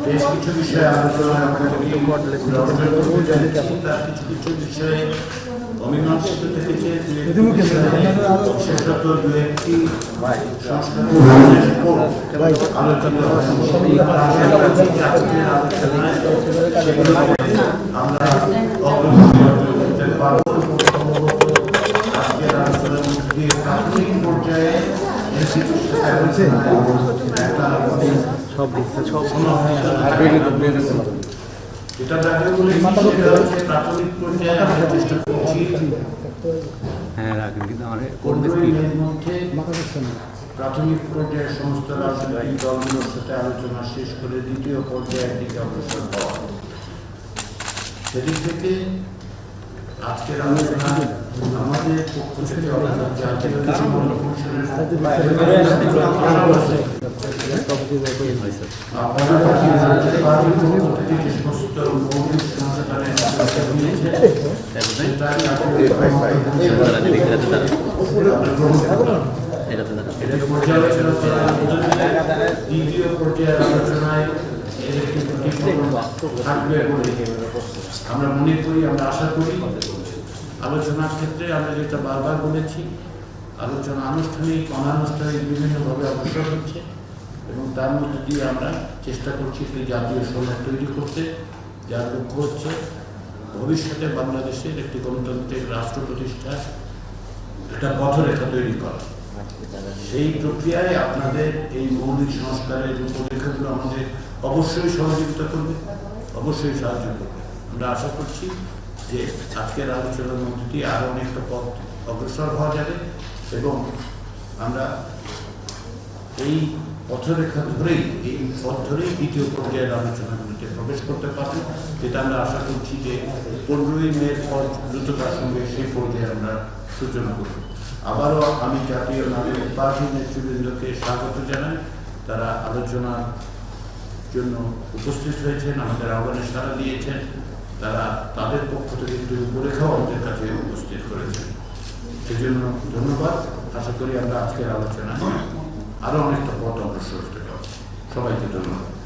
বেশ কিছু বিষয়ে আলোচনা কিছু কিছু বিষয়ে অমীমাংসিত থেকেছে, বিশেষত দু একটি আমরা করতে পারব। আজকের আলোচনার মধ্যে প্রাথমিক পর্যায়ে যেটা আগে বলেছি সেটা হচ্ছে প্রাথমিক পর্যায়ে আমরা চেষ্টা করছি প্রাথমিক পর্যায়ে সমস্ত রাজনৈতিক দলগুলোর সাথে আলোচনা শেষ করে দ্বিতীয় পর্যায়ের দিকে অগ্রসর হওয়া। সেদিক থেকে আজকের আলোচনা আমাদের পক্ষ থেকে জাতীয় দ্বিতীয় পর্যায়ের আলোচনায় আমরা মনে করি, আমরা আশা করি আলোচনার ক্ষেত্রে আমরা যেটা বারবার বলেছি, আলোচনা আনুষ্ঠানিক অনানুষ্ঠানিক বিভিন্নভাবে অগ্রসর হচ্ছে এবং তার মধ্যে দিয়ে আমরা চেষ্টা করছি একটি জাতীয় সনদ তৈরি করতে, যার লক্ষ্য হচ্ছে ভবিষ্যতে বাংলাদেশের একটি গণতান্ত্রিক রাষ্ট্র প্রতিষ্ঠার একটা পথরেখা তৈরি করা। সেই প্রক্রিয়ায় আপনাদের এই মৌলিক সংস্কারের রূপরেখাগুলো আমাদের অবশ্যই সহযোগিতা করবে, অবশ্যই সাহায্য করবে। আমরা আশা করছি যে আজকের আলোচনার মধ্যে দিয়ে আরও অনেকটা পথ অগ্রসর হওয়া যাবে এবং আমরা এই পথরেখা ধরেই দ্বিতীয় পর্যায়ের আলোচনাগুলিতে প্রবেশ করতে পারব, যেটা আমরা আশা করছি যে 15ই মের পর দ্রুততার সঙ্গে সেই পর্যায়ে আমরা সূচনা করব। আবারও আমি জাতীয় নাগরিক পার্টি নেতৃবৃন্দকে স্বাগত জানাই। তারা আলোচনার জন্য উপস্থিত হয়েছেন, আমাদের আহ্বানে সাড়া দিয়েছেন। তারা তাদের পক্ষ থেকে একটু রূপরেখাও আমাদের কাছে উপস্থিত করেছেন, সেজন্য ধন্যবাদ। আশা করি আমরা আজকের আলোচনায় আরো অনেকটা পথ অগ্রসর হতে পারব। সবাইকে ধন্যবাদ।